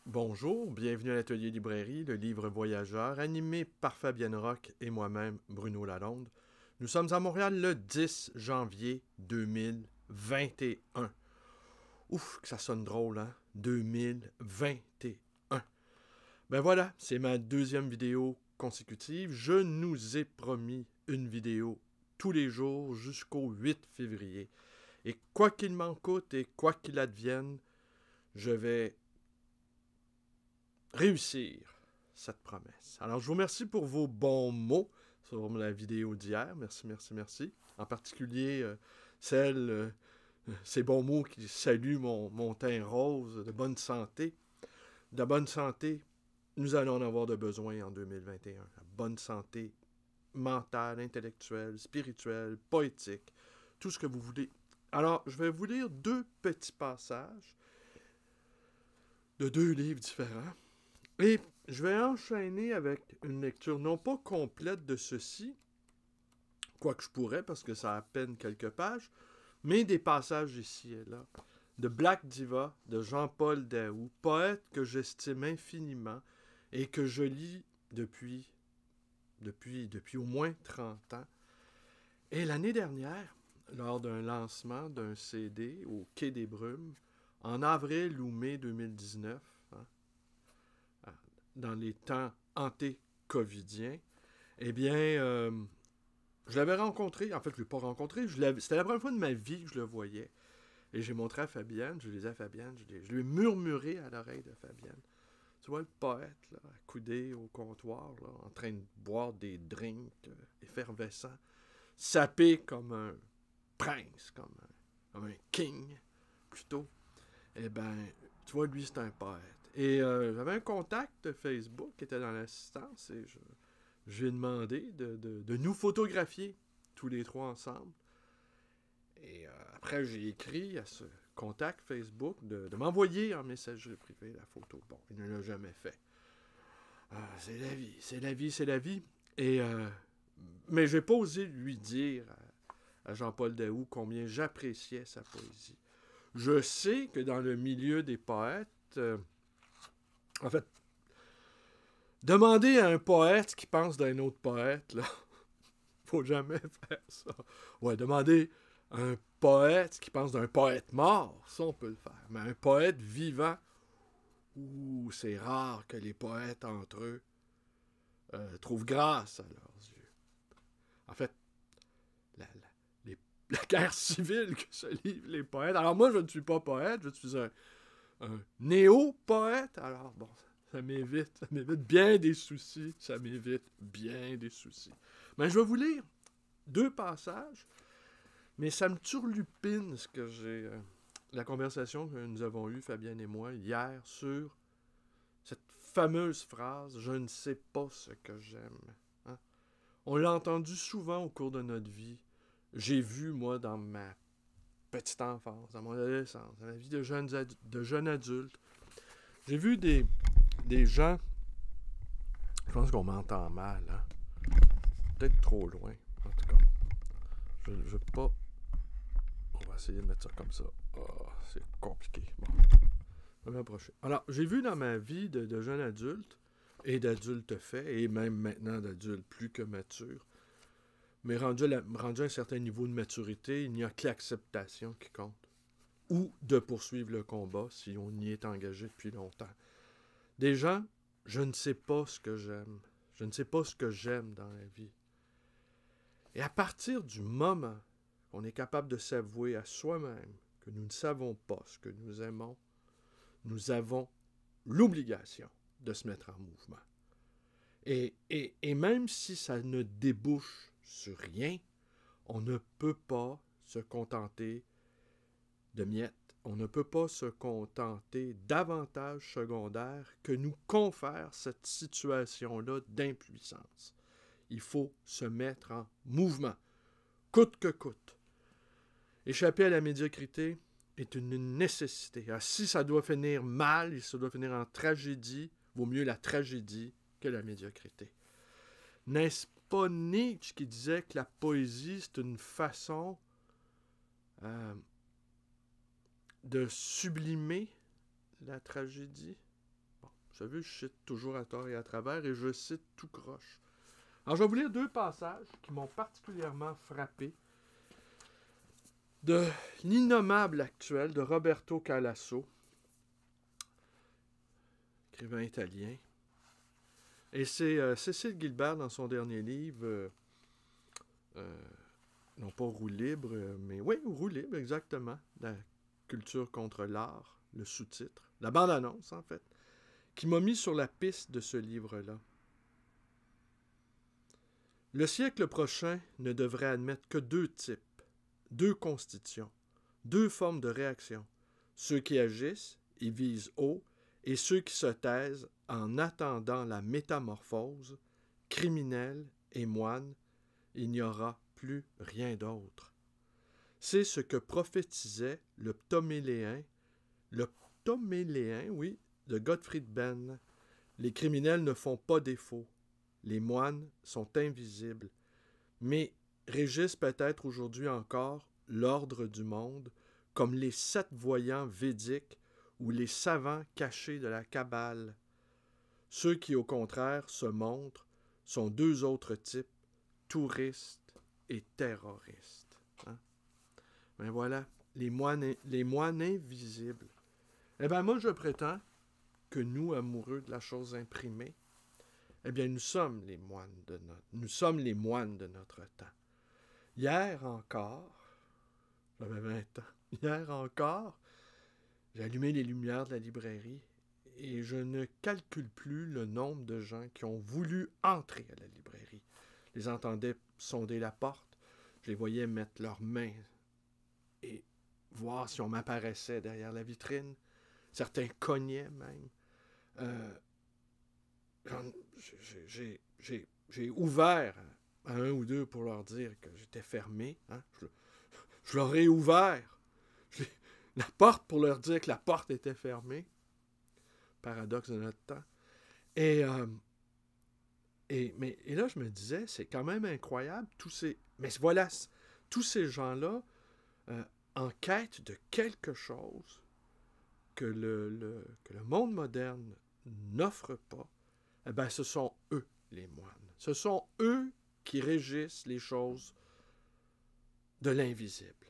Bonjour, bienvenue à l'Atelier Librairie, le livre voyageur, animé par Fabienne Roch et moi-même, Bruno Lalonde. Nous sommes à Montréal le 10 janvier 2021. Ouf, que ça sonne drôle, hein? 2021. Ben voilà, c'est ma deuxième vidéo consécutive. Je nous ai promis une vidéo tous les jours jusqu'au 8 février. Et quoi qu'il m'en coûte et quoi qu'il advienne, je vais réussir cette promesse. Alors, je vous remercie pour vos bons mots sur la vidéo d'hier. Merci, merci, merci. En particulier, ces bons mots qui saluent mon teint rose, de bonne santé. De bonne santé, nous allons en avoir de besoin en 2021. La bonne santé mentale, intellectuelle, spirituelle, poétique, tout ce que vous voulez. Alors, je vais vous lire deux petits passages de deux livres différents. Et je vais enchaîner avec une lecture non pas complète de ceci, quoique je pourrais parce que ça a à peine quelques pages, mais des passages ici et là. De Black Diva, de Jean-Paul Daou, poète que j'estime infiniment et que je lis depuis au moins 30 ans. Et l'année dernière, lors d'un lancement d'un CD au Quai des Brumes, en avril ou mai 2019, dans les temps anté-covidiens, eh bien, je l'avais rencontré. En fait, je ne l'ai pas rencontré. C'était la première fois de ma vie que je le voyais. Et j'ai montré à Fabienne, je lui ai dit à Fabienne, je lui ai murmuré à l'oreille de Fabienne. Tu vois le poète, là, accoudé au comptoir, là, en train de boire des drinks effervescents, sapé comme un prince, comme un king, plutôt. Eh bien, tu vois, lui, c'est un poète. Et j'avais un contact Facebook qui était dans l'assistance et je lui ai demandé de nous photographier tous les trois ensemble. Et après, j'ai écrit à ce contact Facebook de m'envoyer en messagerie privée la photo. Bon, il ne l'a jamais fait. C'est la vie, c'est la vie, c'est la vie. Et, mais j'ai pas osé lui dire à Jean-Paul Daou combien j'appréciais sa poésie. Je sais que dans le milieu des poètes, en fait, demander à un poète ce qu'il pense d'un autre poète, là, faut jamais faire ça. Ouais, demander à un poète ce qu'il pense d'un poète mort, ça on peut le faire. Mais un poète vivant, c'est rare que les poètes entre eux trouvent grâce à leurs yeux. En fait, la, la, la guerre civile que se livrent les poètes. Alors moi, je ne suis pas poète, je suis un néo-poète. Alors bon, ça m'évite bien des soucis. Ça m'évite bien des soucis. Mais je vais vous lire deux passages, mais ça me turlupine ce que j'ai... la conversation que nous avons eue, Fabienne et moi, hier, sur cette fameuse phrase « Je ne sais pas ce que j'aime hein? ». On l'a entendu souvent au cours de notre vie. J'ai vu, moi, dans ma petite enfance, dans mon adolescence, dans la vie de jeunes adultes, j'ai vu des gens... Je pense qu'on m'entend mal, hein? Peut-être trop loin, en tout cas. Je ne veux pas... On va essayer de mettre ça comme ça. Oh, c'est compliqué. Bon, je vais m'approcher. Alors, j'ai vu dans ma vie de jeune adulte, et d'adultes faits, et même maintenant d'adultes plus que matures, mais rendu à un certain niveau de maturité, il n'y a que l'acceptation qui compte. Ou de poursuivre le combat si on y est engagé depuis longtemps. Des gens, je ne sais pas ce que j'aime. Je ne sais pas ce que j'aime dans la vie. Et à partir du moment qu'on est capable de s'avouer à soi-même que nous ne savons pas ce que nous aimons, nous avons l'obligation de se mettre en mouvement. Et même si ça ne débouche sur rien, on ne peut pas se contenter de miettes. On ne peut pas se contenter d'avantages secondaires que nous confère cette situation-là d'impuissance. Il faut se mettre en mouvement, coûte que coûte. Échapper à la médiocrité est une nécessité. Alors, si ça doit finir mal, si ça doit finir en tragédie, vaut mieux la tragédie que la médiocrité. N'est-ce pas Nietzsche qui disait que la poésie, c'est une façon de sublimer la tragédie? Vous savez, je cite toujours à tort et à travers et je cite tout croche. Alors, je vais vous lire 2 passages qui m'ont particulièrement frappé de l'innommable actuel de Roberto Calasso, écrivain italien. Et c'est Cécile Gilbert, dans son dernier livre, non pas Roue libre, mais oui, Roue libre, exactement, la culture contre l'art, le sous-titre, la bande-annonce, en fait, qui m'a mis sur la piste de ce livre-là. Le siècle prochain ne devrait admettre que 2 types, 2 constitutions, 2 formes de réaction, ceux qui agissent et visent haut, et ceux qui se taisent en attendant la métamorphose, criminels et moines, il n'y aura plus rien d'autre. C'est ce que prophétisait le Ptoméléen, oui, de Gottfried Benn. Les criminels ne font pas défaut. Les moines sont invisibles, mais régissent peut-être aujourd'hui encore l'ordre du monde, comme les 7 voyants védiques ou les savants cachés de la Kabbale. Ceux qui, au contraire, se montrent sont 2 autres types, touristes et terroristes. Hein? Ben voilà, les moines invisibles. Eh bien, moi, je prétends que nous, amoureux de la chose imprimée, eh bien, nous sommes les moines de notre temps. Hier encore, j'avais 20 ans, hier encore, j'ai allumé les lumières de la librairie et je ne calcule plus le nombre de gens qui ont voulu entrer à la librairie. Je les entendais sonder la porte, je les voyais mettre leurs mains et voir si on m'apparaissait derrière la vitrine. Certains cognaient même. J'ai ouvert à 1 ou 2 pour leur dire que j'étais fermé. Hein? Je leur ai ouvert la porte pour leur dire que la porte était fermée. Paradoxe de notre temps. Et là, je me disais, c'est quand même incroyable, mais voilà, tous ces gens-là, en quête de quelque chose que le monde moderne n'offre pas, eh bien, ce sont eux, les moines. Ce sont eux qui régissent les choses de l'invisible.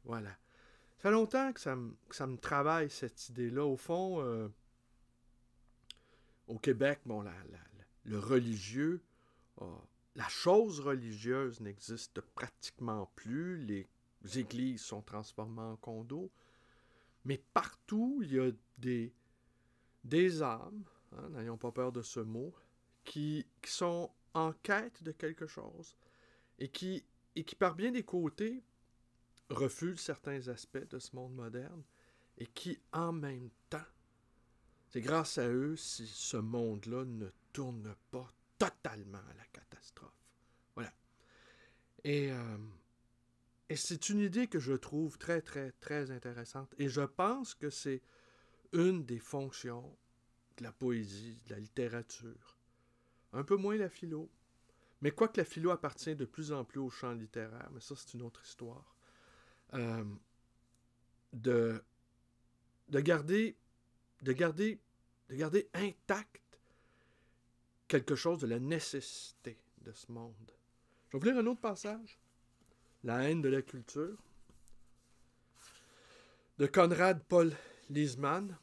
Voilà. Ça fait longtemps que ça me travaille, cette idée-là. Au fond, au Québec, bon, le religieux, la chose religieuse n'existe pratiquement plus. Les églises sont transformées en condos. Mais partout, il y a des âmes, hein, n'ayons pas peur de ce mot, qui sont en quête de quelque chose et qui par bien des côtés, refusent certains aspects de ce monde moderne et qui, en même temps, c'est grâce à eux si ce monde-là ne tourne pas totalement à la catastrophe. Voilà. Et c'est une idée que je trouve très, très, très intéressante. Et je pense que c'est une des fonctions de la poésie, de la littérature. Un peu moins la philo. Mais quoique la philo appartient de plus en plus au champ littéraire, mais ça, c'est une autre histoire. De garder intact quelque chose de la nécessité de ce monde. Je vais vous lire un autre passage. La haine de la culture, de Conrad Paul Liesmann.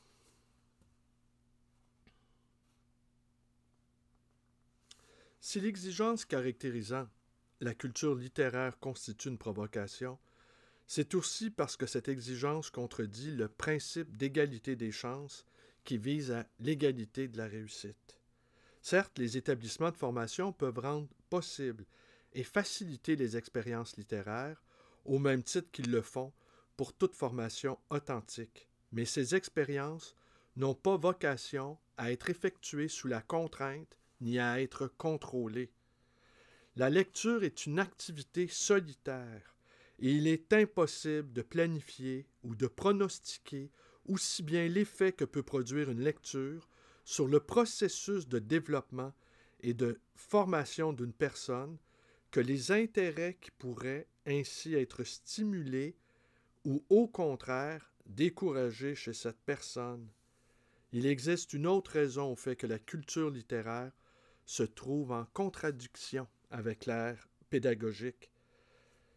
Si l'exigence caractérisant la culture littéraire constitue une provocation, c'est aussi parce que cette exigence contredit le principe d'égalité des chances qui vise à l'égalité de la réussite. Certes, les établissements de formation peuvent rendre possible et faciliter les expériences littéraires, au même titre qu'ils le font pour toute formation authentique, mais ces expériences n'ont pas vocation à être effectuées sous la contrainte ni à être contrôlées. La lecture est une activité solitaire et il est impossible de planifier ou de pronostiquer aussi bien l'effet que peut produire une lecture sur le processus de développement et de formation d'une personne que les intérêts qui pourraient ainsi être stimulés ou au contraire découragés chez cette personne. Il existe une autre raison au fait que la culture littéraire se trouve en contradiction avec l'ère pédagogique.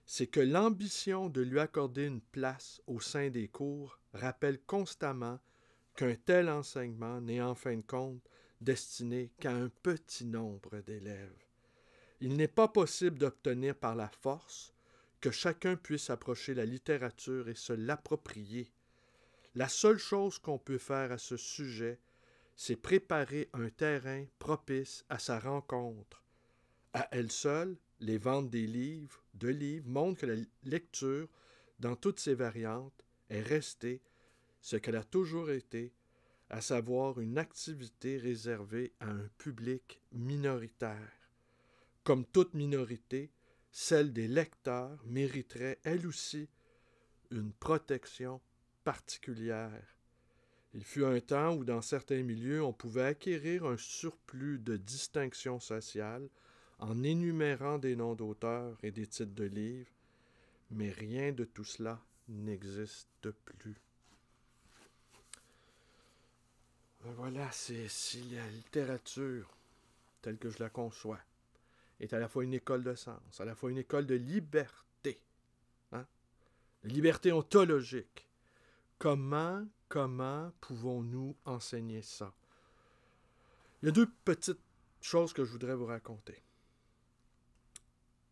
C'est que l'ambition de lui accorder une place au sein des cours rappelle constamment qu'un tel enseignement n'est en fin de compte destiné qu'à un petit nombre d'élèves. Il n'est pas possible d'obtenir par la force que chacun puisse approcher la littérature et se l'approprier. La seule chose qu'on peut faire à ce sujet, c'est préparer un terrain propice à sa rencontre. À elle seule, les ventes de livres montrent que la lecture, dans toutes ses variantes, est restée ce qu'elle a toujours été, à savoir une activité réservée à un public minoritaire. Comme toute minorité, celle des lecteurs mériterait elle aussi une protection particulière. Il fut un temps où, dans certains milieux, on pouvait acquérir un surplus de distinction sociale en énumérant des noms d'auteurs et des titres de livres, mais rien de tout cela n'existe plus. Voilà, c'est la littérature, telle que je la conçois, est à la fois une école de sens, à la fois une école de liberté, de liberté ontologique. Comment pouvons-nous enseigner ça? Il y a deux petites choses que je voudrais vous raconter.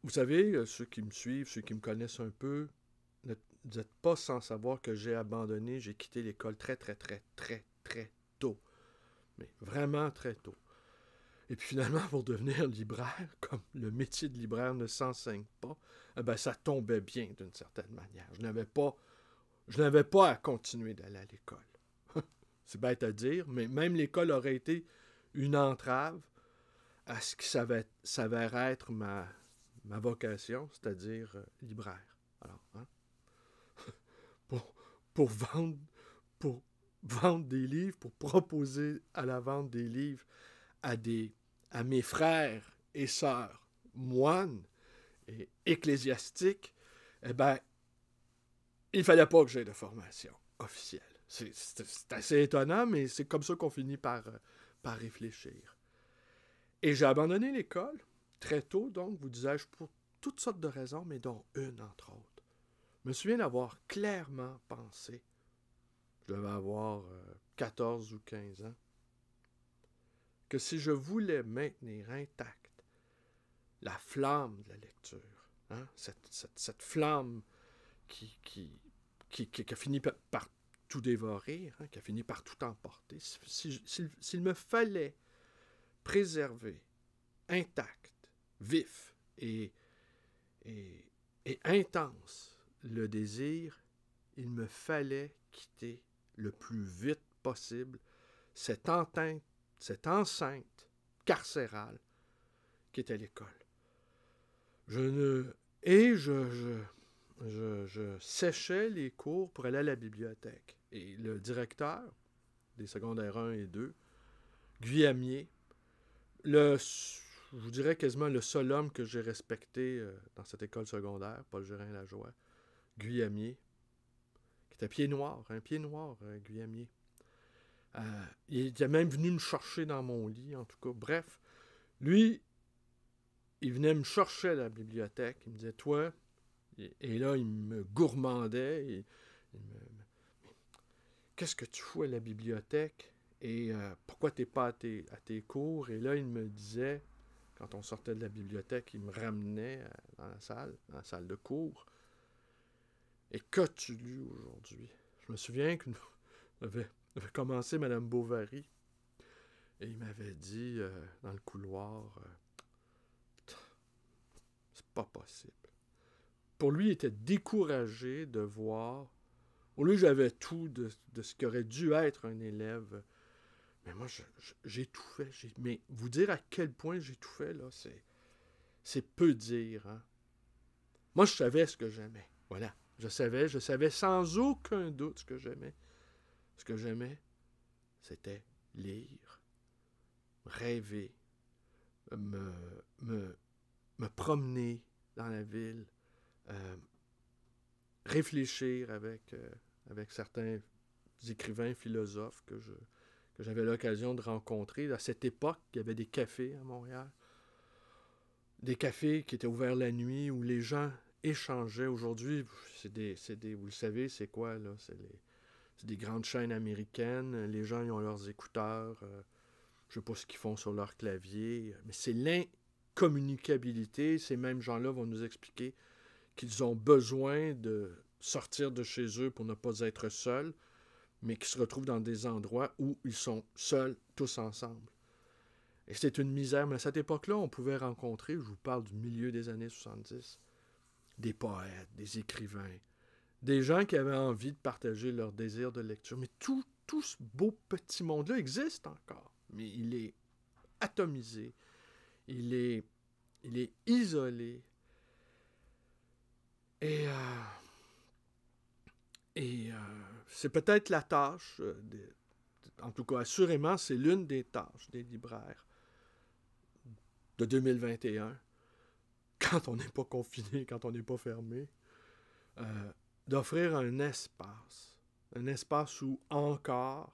Vous savez, ceux qui me suivent, ceux qui me connaissent un peu, vous n'êtes pas sans savoir que j'ai quitté l'école très tôt. Mais vraiment très tôt. Et puis finalement, pour devenir libraire, comme le métier de libraire ne s'enseigne pas, ça tombait bien d'une certaine manière. Je n'avais pas à continuer d'aller à l'école. C'est bête à dire, mais même l'école aurait été une entrave à ce qui s'avère être ma vocation, c'est-à-dire libraire. Alors, pour vendre des livres, pour proposer à la vente des livres à mes frères et sœurs moines et ecclésiastiques, il fallait pas que j'aie de formation officielle. C'est assez étonnant, mais c'est comme ça qu'on finit par réfléchir. Et j'ai abandonné l'école très tôt, donc, vous disais-je, pour toutes sortes de raisons, mais dont une, entre autres. Je me souviens d'avoir clairement pensé, je devais avoir 14 ou 15 ans, que si je voulais maintenir intacte la flamme de la lecture, cette flamme qui a fini par tout dévorer, qui a fini par tout emporter, s'il me fallait préserver intact, vif et intense le désir, il me fallait quitter le plus vite possible cette enceinte carcérale qui était l'école. Je séchais les cours pour aller à la bibliothèque. Et le directeur des secondaires 1 et 2, Guillamier, je vous dirais quasiment le seul homme que j'ai respecté dans cette école secondaire, Paul Gérin-Lajoie, Guillamier, qui était pied noir, Guillamier. Il était même venu me chercher dans mon lit, en tout cas. Bref, lui, il venait me chercher à la bibliothèque. Il me disait, toi, et là, il me gourmandait. Qu'est-ce que tu fous à la bibliothèque? Et pourquoi tu n'es pas à tes cours? Et là, il me disait, quand on sortait de la bibliothèque, il me ramenait dans la salle de cours. Et qu'as-tu lu aujourd'hui? Je me souviens que avait commencé Mme Bovary. Et il m'avait dit, dans le couloir, c'est pas possible. Pour lui, il était découragé de voir. Pour lui, j'avais tout de ce qu'aurait dû être un élève. Mais moi, j'ai tout fait. Mais vous dire à quel point j'ai tout fait, là, c'est peu dire. Hein? Moi, je savais ce que j'aimais. Voilà. Je savais sans aucun doute ce que j'aimais. Ce que j'aimais, c'était lire, rêver, me promener dans la ville, réfléchir avec certains écrivains, philosophes que que j'avais l'occasion de rencontrer. À cette époque, il y avait des cafés à Montréal. Des cafés qui étaient ouverts la nuit où les gens échangeaient. Aujourd'hui, vous le savez, c'est quoi, là? C'est des grandes chaînes américaines. Les gens, ils ont leurs écouteurs. Je sais pas ce qu'ils font sur leur clavier. Mais c'est l'incommunicabilité. Ces mêmes gens-là vont nous expliquer qu'ils ont besoin de sortir de chez eux pour ne pas être seuls, mais qui se retrouvent dans des endroits où ils sont seuls, tous ensemble. Et c'est une misère. Mais à cette époque-là, on pouvait rencontrer, je vous parle du milieu des années 70, des poètes, des écrivains, des gens qui avaient envie de partager leur désir de lecture. Mais tout ce beau petit monde-là existe encore. Mais il est atomisé. Il est isolé. Et c'est peut-être la tâche, en tout cas assurément, c'est l'une des tâches des libraires de 2021, quand on n'est pas confiné, quand on n'est pas fermé, d'offrir un espace où encore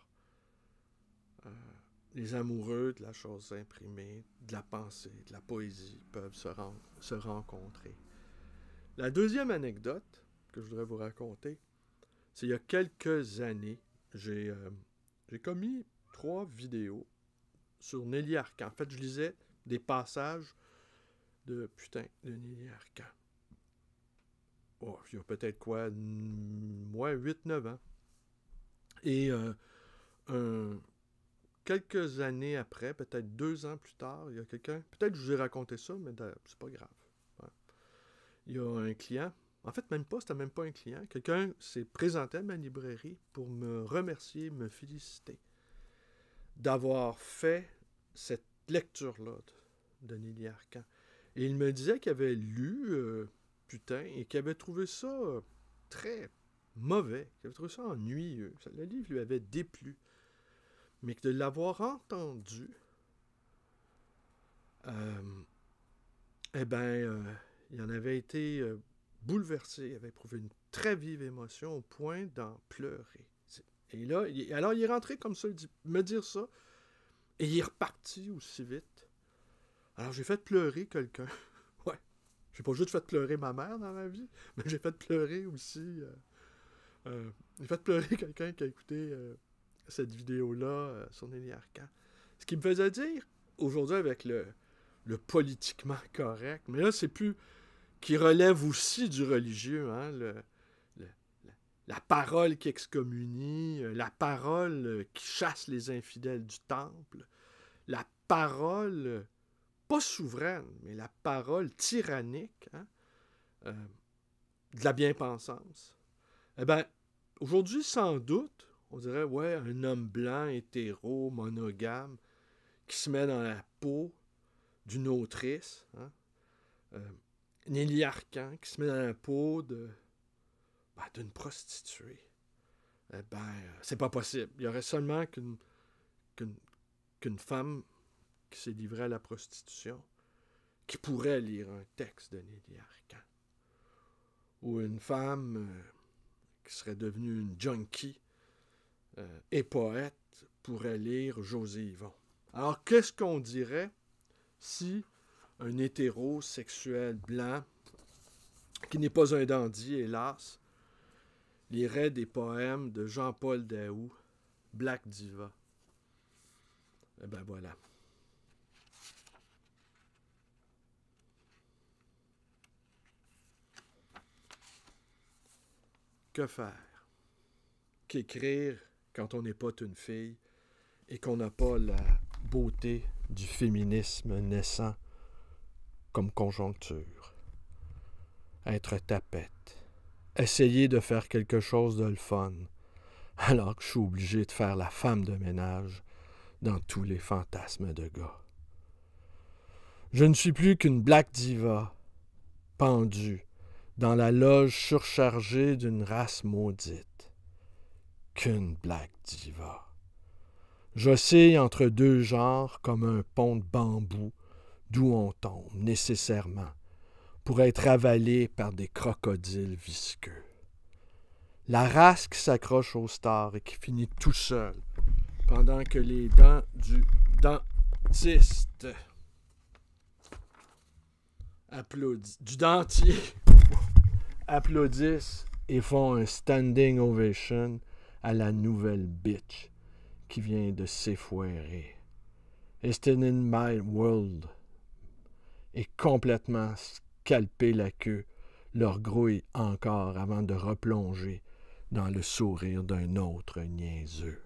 les amoureux de la chose imprimée, de la pensée, de la poésie peuvent se rencontrer. La deuxième anecdote que je voudrais vous raconter, c'est il y a quelques années, j'ai commis 3 vidéos sur Nelly Arcan. En fait, je lisais des passages de Nelly Arcan. Oh, il y a peut-être 8-9 ans. Et quelques années après, peut-être 2 ans plus tard, il y a quelqu'un, peut-être que je vous ai raconté ça, mais c'est pas grave. Ouais. Il y a un client, en fait même pas, c'était même pas un client, quelqu'un s'est présenté à ma librairie pour me remercier, me féliciter d'avoir fait cette lecture-là de Nelly Arcan. Et il me disait qu'il avait lu et qu'il avait trouvé ça très mauvais, qu'il avait trouvé ça ennuyeux. Le livre lui avait déplu. Mais que de l'avoir entendu, il en avait été bouleversé, il avait éprouvé une très vive émotion au point d'en pleurer. Et là, alors il est rentré comme ça, il dit, me dire ça, et il est reparti aussi vite. Alors j'ai fait pleurer quelqu'un. Ouais, j'ai pas juste fait pleurer ma mère dans ma vie, mais j'ai fait pleurer aussi. J'ai fait pleurer quelqu'un qui a écouté cette vidéo-là sur Nelly Arcan. Ce qui me faisait dire, aujourd'hui avec le politiquement correct, mais là c'est plus qui relève aussi du religieux, hein, la parole qui excommunie, la parole qui chasse les infidèles du temple, la parole pas souveraine, mais la parole tyrannique, hein, de la bien-pensance. Eh bien, aujourd'hui, sans doute, on dirait, ouais, un homme blanc, hétéro, monogame, qui se met dans la peau d'une autrice, hein, Nelly Arcan, qui se met dans la peau d'une prostituée. Eh bien, c'est pas possible. Il y aurait seulement qu'une femme qui s'est livrée à la prostitution qui pourrait lire un texte de Nelly Arcan. Ou une femme qui serait devenue une junkie et poète pourrait lire José Yvon. Alors, qu'est-ce qu'on dirait si un hétérosexuel blanc, qui n'est pas un dandy, hélas, lirait des poèmes de Jean-Paul Daoust, Black Diva? Eh bien, voilà. Que faire? Qu'écrire quand on n'est pas une fille et qu'on n'a pas la beauté du féminisme naissant comme conjoncture? Être tapette. Essayer de faire quelque chose de le fun, alors que je suis obligé de faire la femme de ménage dans tous les fantasmes de gars. Je ne suis plus qu'une black diva, pendue dans la loge surchargée d'une race maudite. Qu'une black diva. J'oscille entre 2 genres comme un pont de bambou d'où on tombe nécessairement pour être avalé par des crocodiles visqueux. La race qui s'accroche aux stars et qui finit tout seul pendant que les dents du dentiste du dentier applaudissent et font un standing ovation à la nouvelle bitch qui vient de s'effoirer. Estin in my world et complètement scalper la queue leur grouille encore avant de replonger dans le sourire d'un autre niaiseux.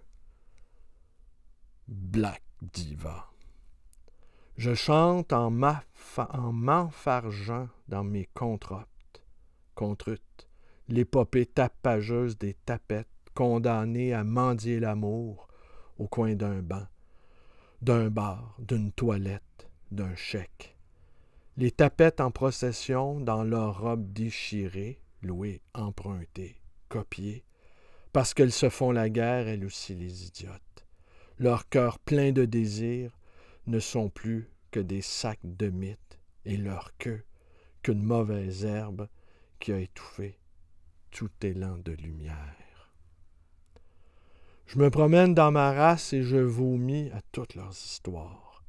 Black Diva. Je chante en m'enfargeant dans mes contrutes, l'épopée tapageuse des tapettes, condamnées à mendier l'amour au coin d'un banc, d'un bar, d'une toilette, d'un chèque. Les tapettes en procession dans leurs robes déchirées, louées, empruntées, copiées, parce qu'elles se font la guerre, elles aussi les idiotes. Leurs cœurs pleins de désir ne sont plus que des sacs de mythes et leur queue qu'une mauvaise herbe qui a étouffé tout élan de lumière. Je me promène dans ma race et je vomis à toutes leurs histoires.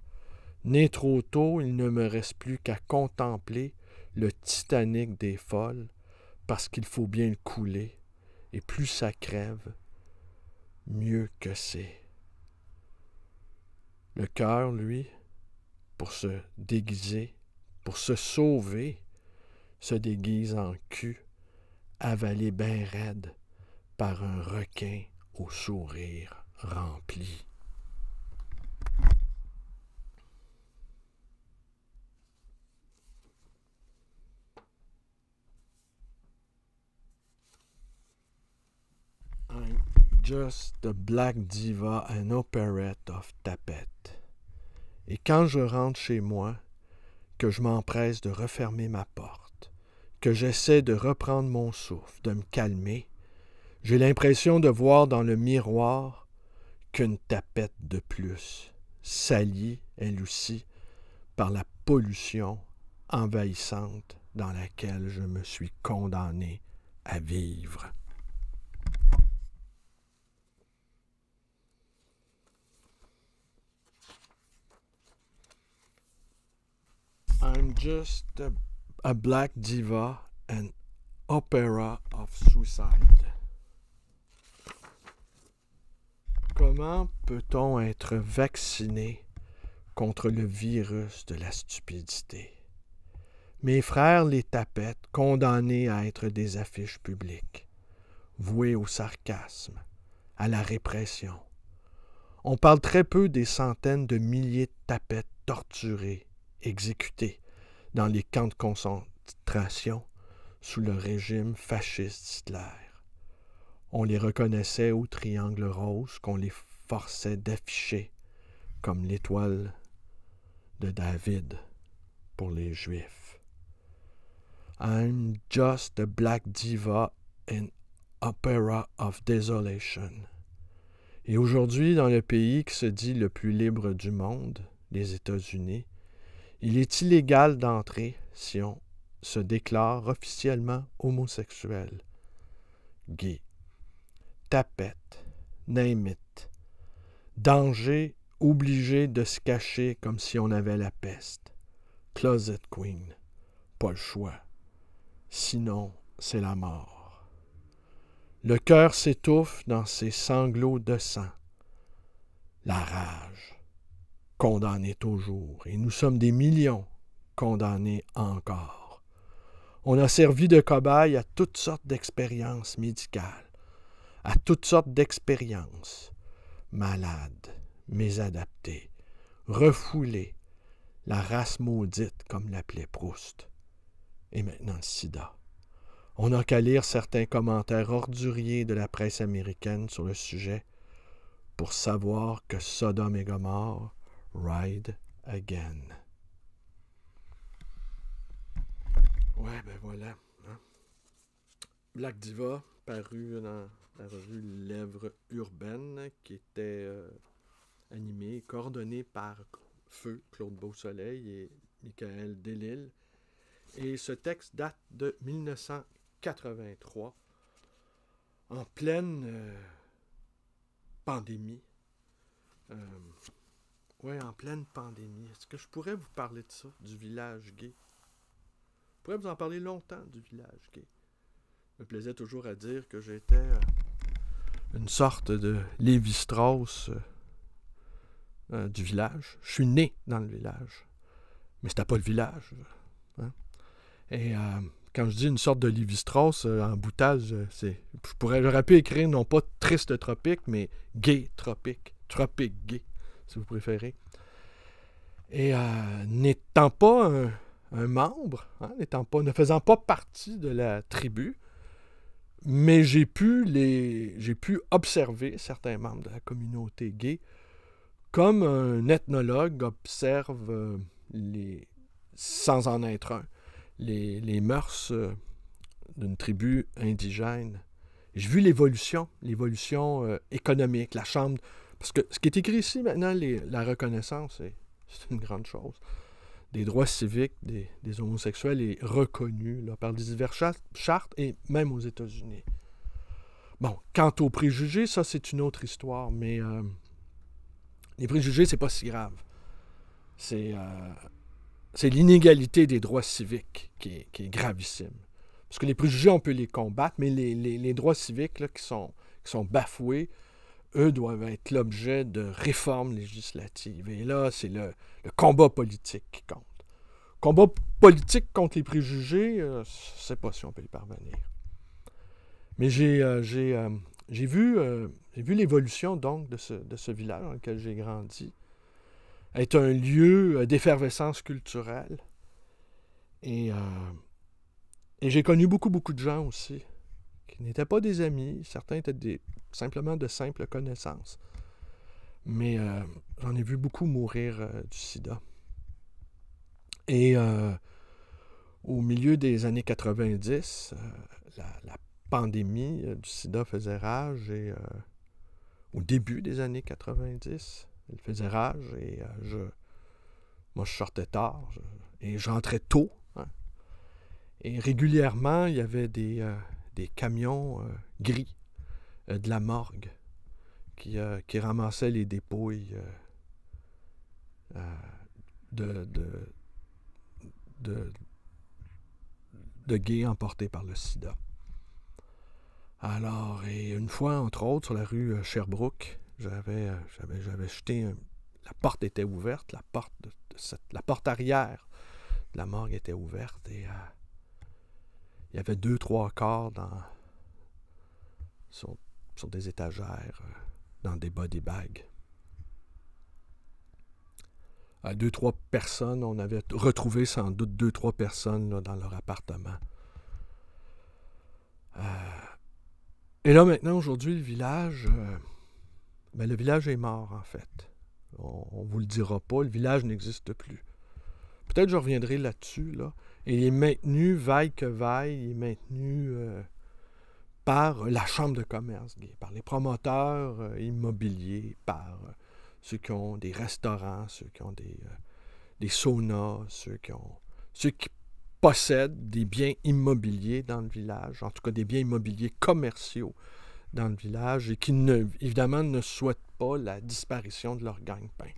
Né trop tôt, il ne me reste plus qu'à contempler le Titanic des folles, parce qu'il faut bien le couler, et plus ça crève, mieux que c'est. Le cœur, lui, pour se déguiser, pour se sauver, se déguise en cul, avalé bien raide par un requin au sourire rempli. I'm just a black diva, an operette of tapette. Et quand je rentre chez moi, que je m'empresse de refermer ma porte, que j'essaie de reprendre mon souffle, de me calmer, j'ai l'impression de voir dans le miroir qu'une tapette de plus, salie, elle aussi, par la pollution envahissante dans laquelle je me suis condamné à vivre. I'm just a black diva, an opera of suicide. Comment peut-on être vacciné contre le virus de la stupidité? Mes frères les tapettes, condamnés à être des affiches publiques, voués au sarcasme, à la répression. On parle très peu des centaines de milliers de tapettes torturées, exécutés dans les camps de concentration sous le régime fasciste Hitler. On les reconnaissait au triangle rose qu'on les forçait d'afficher comme l'étoile de David pour les Juifs. I'm just a black diva in opera of desolation. Et aujourd'hui, dans le pays qui se dit le plus libre du monde, les États-Unis, il est illégal d'entrer si on se déclare officiellement homosexuel, gay, tapette, name it, danger, obligé de se cacher comme si on avait la peste, closet queen, pas le choix, sinon c'est la mort. Le cœur s'étouffe dans ses sanglots de sang, la rage. Condamnés toujours, et nous sommes des millions condamnés encore. On a servi de cobaye à toutes sortes d'expériences médicales, à toutes sortes d'expériences, malades, mésadaptées, refoulées, la race maudite comme l'appelait Proust, et maintenant le sida. On n'a qu'à lire certains commentaires orduriers de la presse américaine sur le sujet pour savoir que Sodome et Gomorrhe ride again. Ouais, ben voilà. Hein? Black Diva, paru dans la revue Lèvres urbaines, qui était animée, coordonnée par Feu, Claude Beausoleil et Michael Delisle. Et ce texte date de 1983, en pleine pandémie, Ouais, en pleine pandémie. Est-ce que je pourrais vous parler de ça, du village gay? Je pourrais vous en parler longtemps du village gay. Je me plaisais toujours à dire que j'étais une sorte de Lévi-Strauss du village. Je suis né dans le village. Mais c'était pas le village. Hein? Et quand je dis une sorte de Lévi-Strauss, en boutade, j'aurais pu écrire non pas triste tropique, mais gay tropique. Tropique gay, si vous préférez. Et n'étant pas un membre, hein, ne faisant pas partie de la tribu, mais j'ai pu observer certains membres de la communauté gay comme un ethnologue observe sans en être un, les mœurs d'une tribu indigène. J'ai vu l'évolution économique, la chambre. Parce que ce qui est écrit ici maintenant, la reconnaissance, c'est une grande chose. Des droits civiques des homosexuels est reconnu là, par des diverses chartes et même aux États-Unis. Bon, quant aux préjugés, ça c'est une autre histoire, mais les préjugés, c'est pas si grave. C'est l'inégalité des droits civiques qui est gravissime. Parce que les préjugés, on peut les combattre, mais les droits civiques là, qui sont bafoués, eux doivent être l'objet de réformes législatives. Et là, c'est le combat politique qui compte. Combat politique contre les préjugés, je ne sais pas si on peut y parvenir. Mais j'ai vu l'évolution donc de ce village dans lequel j'ai grandi être un lieu d'effervescence culturelle. Et j'ai connu beaucoup de gens aussi qui n'étaient pas des amis. Certains étaient simplement de simples connaissances. Mais j'en ai vu beaucoup mourir du sida. Et au milieu des années 90, la pandémie du sida faisait rage. Et au début des années 90, elle faisait rage. Et moi, je sortais tard. Et je rentrais tôt. Hein. Et régulièrement, il y avait des camions gris de la morgue qui ramassaient les dépouilles de gays emportés par le sida. Alors, et une fois, entre autres, sur la rue Sherbrooke, j'avais jeté la porte était ouverte, la porte arrière de la morgue était ouverte et il y avait 2-3 corps sur des étagères, dans des body bags. 2-3 personnes, on avait retrouvé sans doute 2-3 personnes là, dans leur appartement. Et là, maintenant, aujourd'hui, le village est mort, en fait. On ne vous le dira pas, le village n'existe plus. Peut-être que je reviendrai là-dessus, là. Et il est maintenu, vaille que vaille, il est maintenu par la chambre de commerce gay, par les promoteurs immobiliers, par ceux qui ont des restaurants, ceux qui ont des saunas, ceux qui possèdent des biens immobiliers dans le village, en tout cas des biens immobiliers commerciaux dans le village et qui, évidemment, ne souhaitent pas la disparition de leur gagne-pain.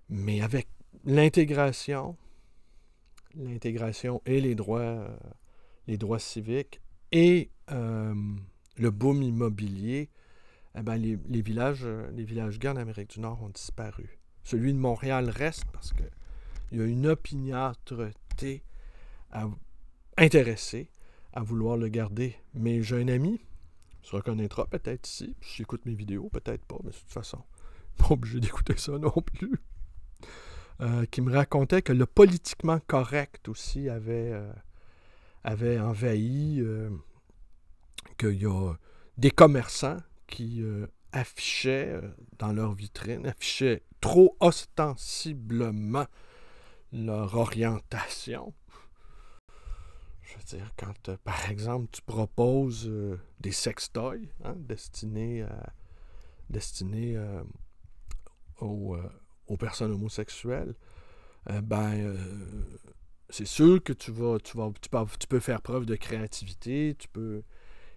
Mais avec l'intégration et les droits civiques et le boom immobilier, eh ben, les villages gays en Amérique du Nord ont disparu. Celui de Montréal reste parce qu'il y a une opiniâtreté intéressée à vouloir le garder. Mais j'ai un ami, il se reconnaîtra peut-être ici, puis j'écoute mes vidéos, peut-être pas, mais de toute façon, pas obligé d'écouter ça non plus, qui me racontait que le politiquement correct aussi avait envahi, qu'il y a des commerçants qui affichaient dans leur vitrine, affichaient trop ostensiblement leur orientation. Je veux dire, quand, par exemple, tu proposes des sextoys destinés aux personnes homosexuelles, c'est sûr que tu peux faire preuve de créativité,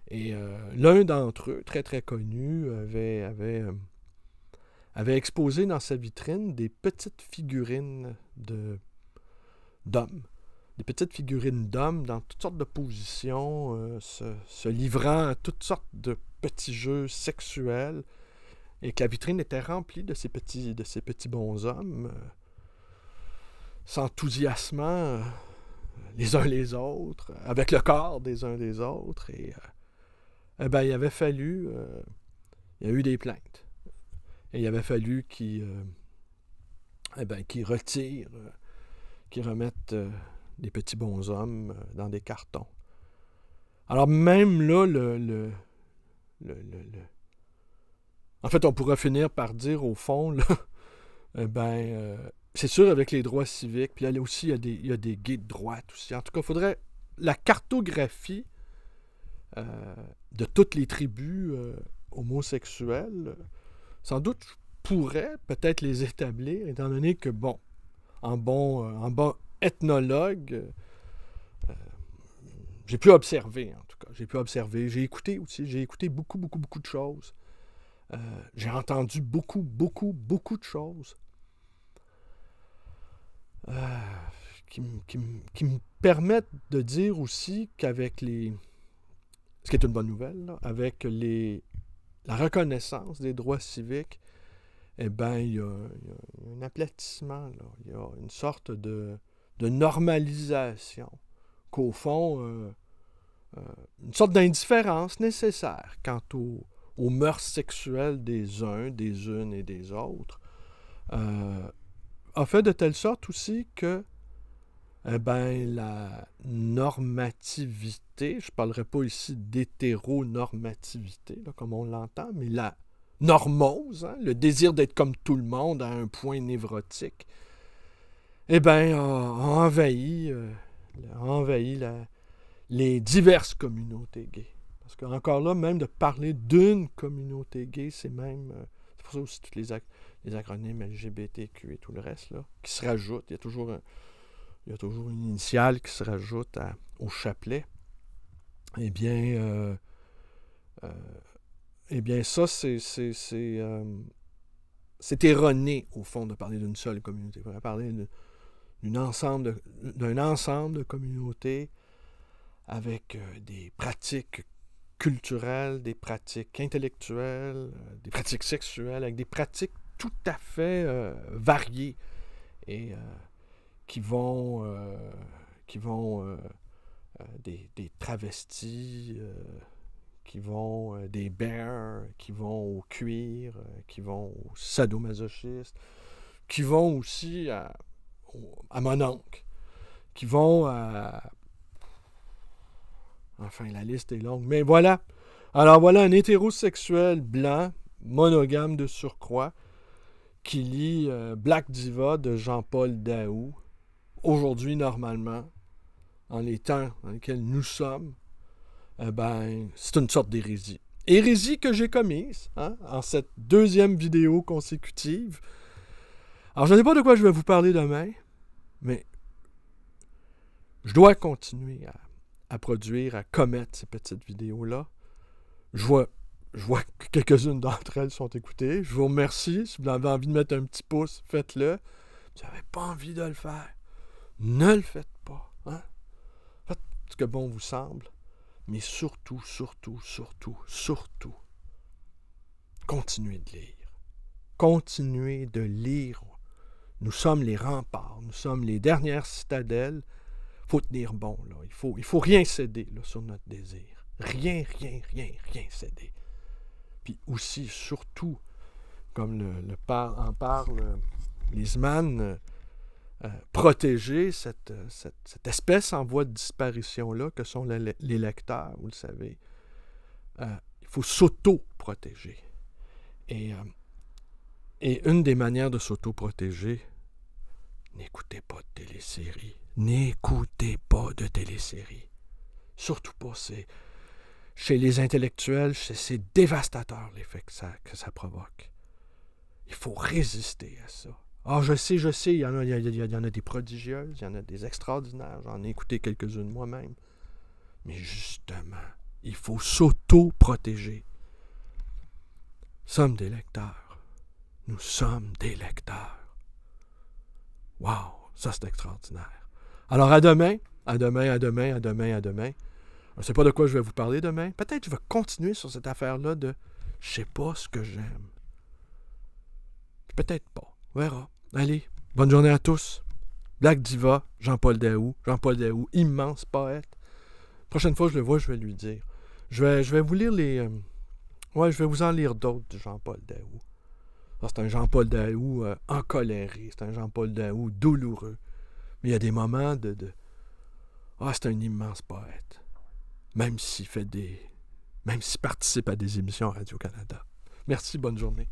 et l'un d'entre eux, très très connu, avait avait exposé dans sa vitrine des petites figurines d'hommes. Des petites figurines d'hommes dans toutes sortes de positions, se livrant à toutes sortes de petits jeux sexuels, et que la vitrine était remplie de ces petits bonshommes, s'enthousiasmant les uns les autres, avec le corps des uns des autres, et il avait fallu, il y a eu des plaintes, et il avait fallu qu'ils retirent, qu'ils remettent des petits bonshommes dans des cartons. Alors même là, en fait, on pourrait finir par dire, au fond, là, c'est sûr, avec les droits civiques, puis là aussi, il y a des gays de droite aussi. En tout cas, il faudrait la cartographie de toutes les tribus homosexuelles. Sans doute, je pourrais peut-être les établir, étant donné que, bon ethnologue, j'ai pu observer, en tout cas. J'ai écouté aussi. J'ai écouté beaucoup de choses. J'ai entendu beaucoup de choses qui me permettent de dire aussi qu'avec ce qui est une bonne nouvelle, là, avec la reconnaissance des droits civiques, il y a un aplatissement, là. Il y a une sorte de normalisation, qu'au fond, une sorte d'indifférence nécessaire quant aux mœurs sexuelles des uns, des unes et des autres, a fait de telle sorte aussi que la normativité, je ne parlerai pas ici d'hétéronormativité, là, comme on l'entend, mais la normose, hein, le désir d'être comme tout le monde à un point névrotique, a envahi les diverses communautés gays. Parce qu'encore là, même de parler d'une communauté gay, c'est même... c'est pour ça aussi tous les acronymes LGBTQ et tout le reste, là, qui se rajoutent. Il y a toujours une initiale qui se rajoute au chapelet. Eh bien, ça, c'est erroné, au fond, de parler d'une seule communauté. Il faudrait parler d'un ensemble de communautés avec des pratiques culturelles, des pratiques intellectuelles, des pratiques sexuelles, avec des pratiques tout à fait variées et qui vont des travestis, qui vont des bears, qui vont au cuir, qui vont au sadomasochistes, qui vont aussi à mon oncle, qui vont à... Enfin, la liste est longue. Mais voilà. Alors voilà un hétérosexuel blanc, monogame de surcroît, qui lit Black Diva de Jean-Paul Daou. Aujourd'hui, normalement, dans les temps dans lesquels nous sommes, c'est une sorte d'hérésie. Hérésie que j'ai commise, hein, en cette deuxième vidéo consécutive. Alors, je ne sais pas de quoi je vais vous parler demain, mais je dois continuer à produire, à commettre ces petites vidéos-là. Je vois que quelques-unes d'entre elles sont écoutées. Je vous remercie. Si vous avez envie de mettre un petit pouce, faites-le. Si vous n'avez pas envie de le faire, ne le faites pas. Hein? Faites ce que bon vous semble. Mais surtout, continuez de lire. Continuez de lire. Nous sommes les remparts. Nous sommes les dernières citadelles. Il faut tenir bon, là. Il faut rien céder là, sur notre désir. Rien céder. Puis aussi, surtout, comme en parle Liesmann, protéger cette espèce en voie de disparition-là que sont les lecteurs, vous le savez. Il faut s'auto-protéger. Et une des manières de s'auto-protéger, n'écoutez pas de téléséries. N'écoutez pas de téléséries. Surtout pas. Chez les intellectuels, c'est dévastateur l'effet que ça provoque. Il faut résister à ça. Ah, je sais, il y en a des prodigieuses, il y en a des extraordinaires, j'en ai écouté quelques-unes moi-même. Mais justement, il faut s'auto-protéger. Nous sommes des lecteurs. Nous sommes des lecteurs. Wow, ça c'est extraordinaire. Alors à demain, à demain, à demain, à demain, à demain. Je ne sais pas de quoi je vais vous parler demain. Peut-être que je vais continuer sur cette affaire-là de « je sais pas ce que j'aime ». Peut-être pas. On verra. Allez, bonne journée à tous. Black Diva, Jean-Paul Daou. Jean-Paul Daou, immense poète. Prochaine fois que je le vois, je vais lui dire. Je vais vous lire les... je vais vous en lire d'autres du Jean-Paul Daou. C'est un Jean-Paul Daou encoléré. C'est un Jean-Paul Daou douloureux. Mais il y a des moments de... c'est un immense poète. Même s'il participe à des émissions à Radio-Canada. Merci, bonne journée.